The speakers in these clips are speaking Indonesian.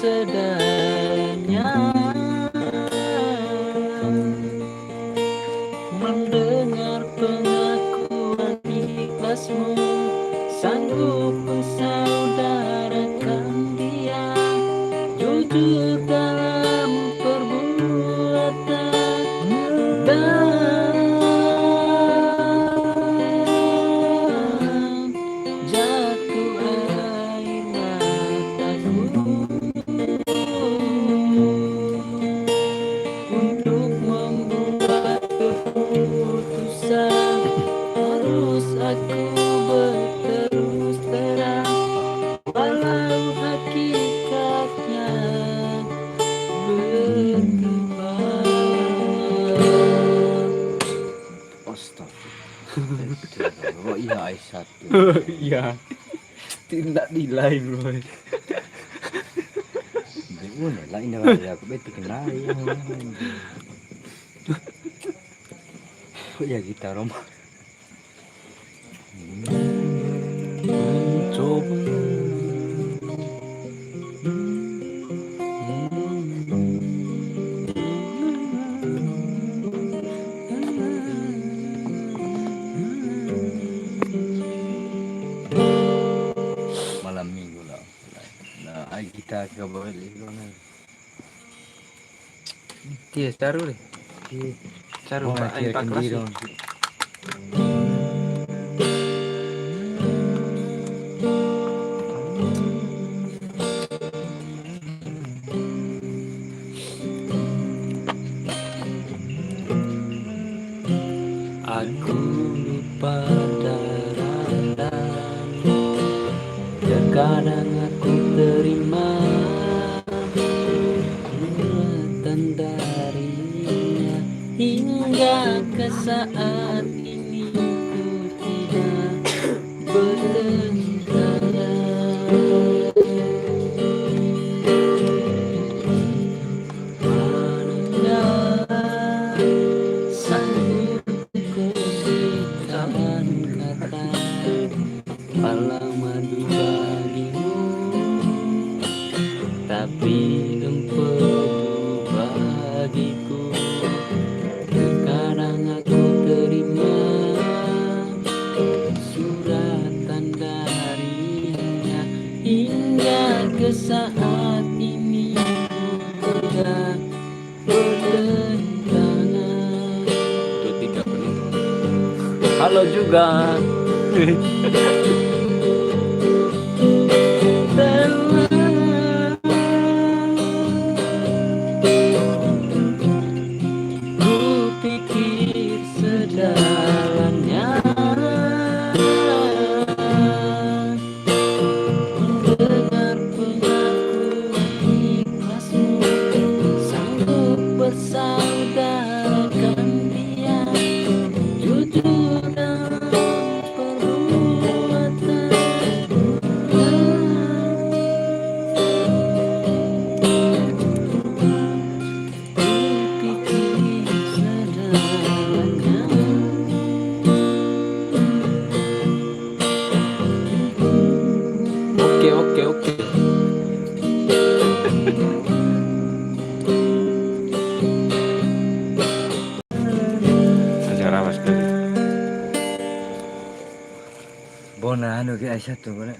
seadanya, mendengar pengakuan ikhlasmu, sanggup mensaudarakan dia, jujur dalam perbuatan dan jatuh air mataku untuk membuat keputusan. Harus aku berterus terang, walau hakikatnya berkembang. Astagfirullah. Oh iya Aisyah. Iya, tidak nilai bro. Bener lah ini lah ya, aku betul kenal ya. Oh ya kita Roma. Mencoba Malam minggu lah. Nah, ay kita ke balik mana? dia taruh deh, taruh Oh, pak air kira pak kelas kendiri. aku lupa darah. Terkadang aku terima suratan darinya, hingga ke saat ini ku tidak bertentangan. Manakah sanggup ku ciptakan kata alam madu bagimu, tapi empedu bagiku. Terkadang aku terima suratan darinya, hingga ke saat ini ku tidak bertentangan. Itu 3 menit. Halo juga. Ku pikir sedalamnya, mendengar pengakuan ikhlasmu, sanggup bersaudarakan dia, jujur dalam perbuatan. Kupikir sedalamnya, oke. Acara apa sekali? Bona anu ke Aisyah tuh bona.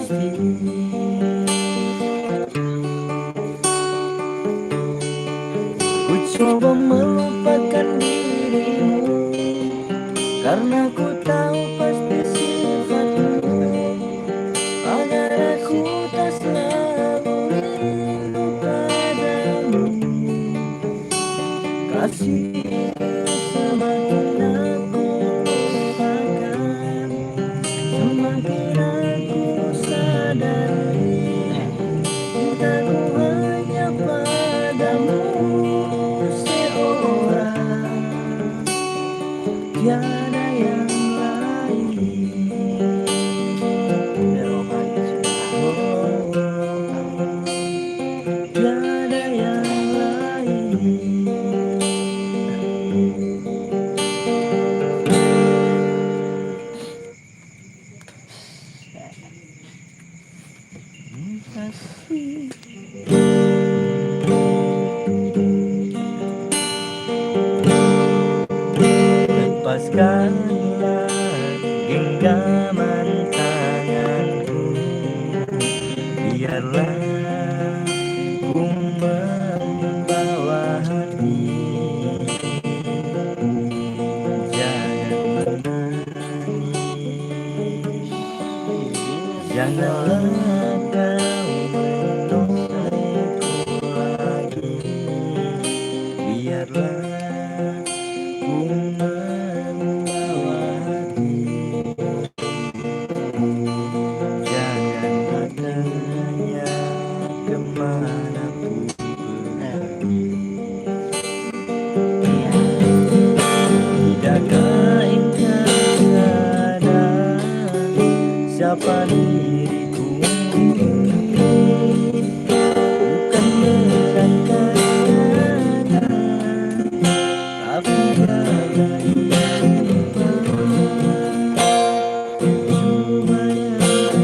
pasti. Ku coba melupakan dirimu karena ku tahu pasti sifatmu, agar aku tak selalu rindu padamu. Kasih semakin aku lupakan, semakin aku sadari cintaku hanya padamu seorang, tiada yang lain. Tiada yang lain. Kasih. Lepaskanlah genggaman tanganku, biarlah ku membawa hati. Jangan menangis, janganlah kau menolehku lagi. Biarlah ku membawa hati. Janganlah tanya kemanapun pergi. Tidakkah engkau sadar siapa diriku ini? Bukan berkata-kata, tapi ada hidup. Cuma yang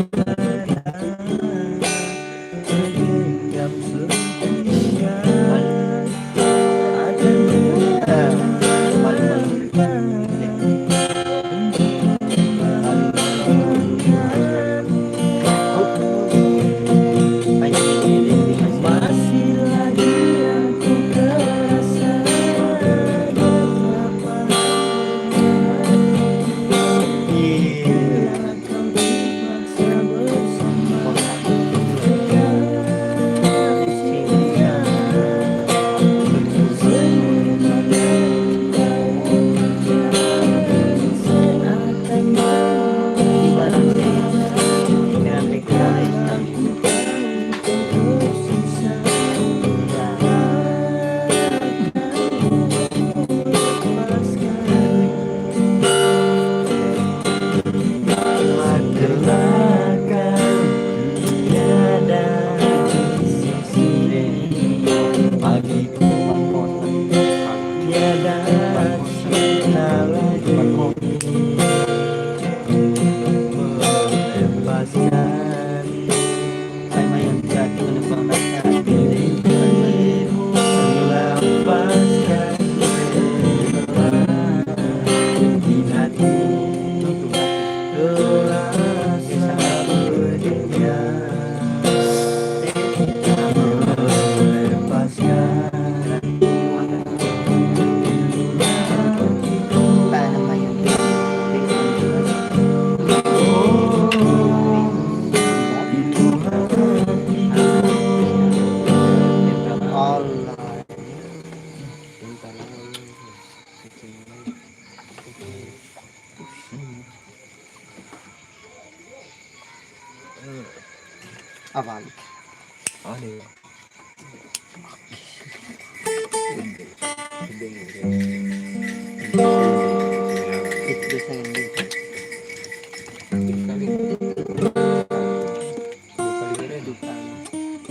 ada segenggam setia akan masih lagi aku terasa betapa bila kau dipaksa bersama sia-sia. Semua yang kau ucapkan seakan Magelakkan tiada di sisi bagiku, tiada cinta lagi. Melepaskan dirimu, melepaskan di hati. Rasa berduka, melepaskan Apaan? Ada. Itu biasa yang ini.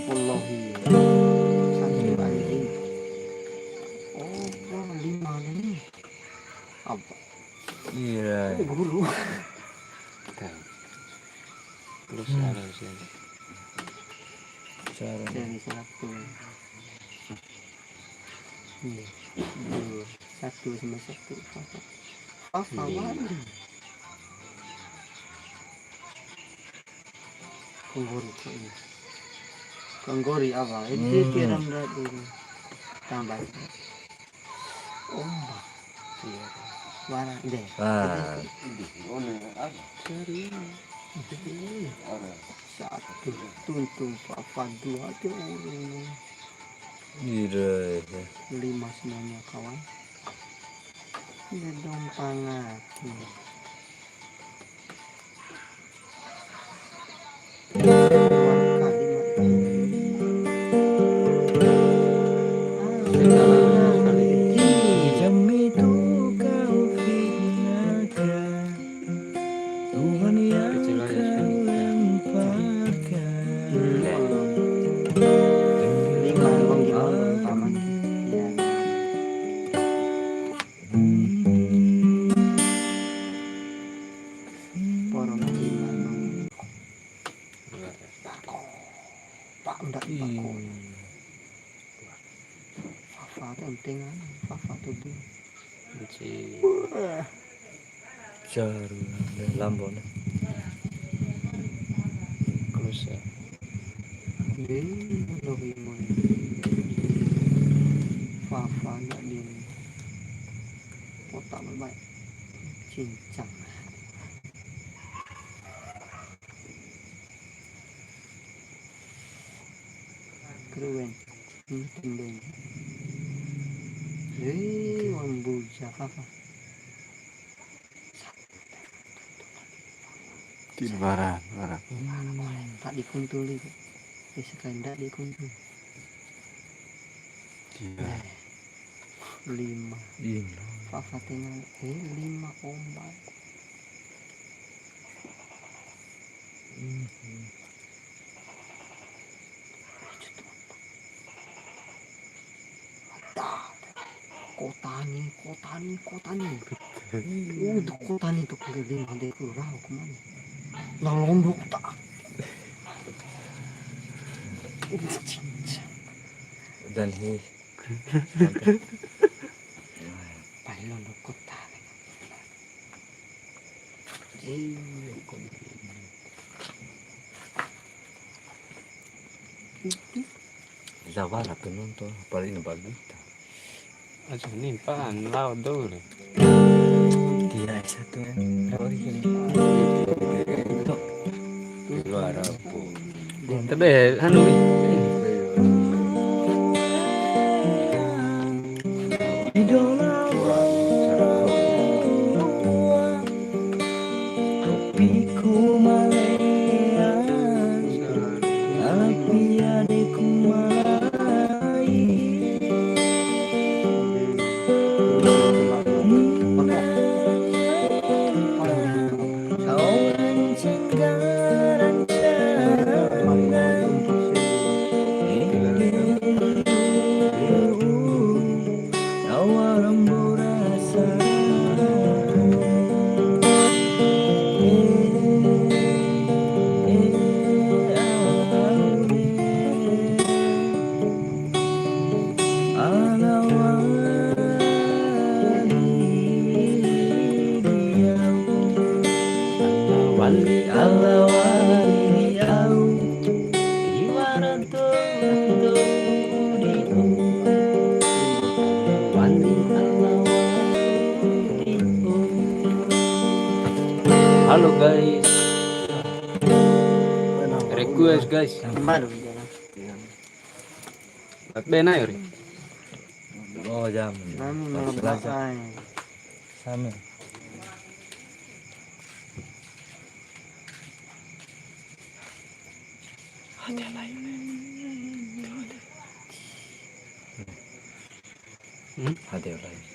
Wallahi. Satu anjing. Oh, wah, 5 nih. Apa? Iya. Bulu. Terus ada sini. Dari satu. Ini. 2, 1 sama 1. Apa? Konggori apa? Ini tiram dari tambah. Ombak. Iya. Warna deh. Ah, Satu tuntung papa dua tuh ira. 5 semuanya kawan. Gedong pangat. Jam itu kau fitnahkan, Tuhan yang kau lemparkan. Lima bang gimana paman? Ya. Porong lima bang. Pak ndak pak. Fafa tuh entengan, Fafa tuh bu. Jaru dan lambon. Cruise. Lebih mulai. Fafa ndak di kota baik. Cincang. Keren. Tendeng. Orang bujak apa? Barang. Tak dikuntuli. Sekali ndak dikuntul. Iya. 5. Ini. Fafa tengah 5 ombak. Kotani. Untuk kotani tuh keliling ada kurang kemana? Nah lombok tak. Dan hi. Paling lombok kota. Zawara penonton paling bagus. Aja nimpan laut dulu. Dia satu ya. Sorry kali. Luar apa? Tapi anu Idola topiku malean, tapi adekku malai. Kau rancang awal rasa wali Allah wali au ibarat tuh di wali Allah wali halo guys. Request guys. Baru jalan. At benay ori. Oh jam. Kami melebakai. Sama. Hati lain.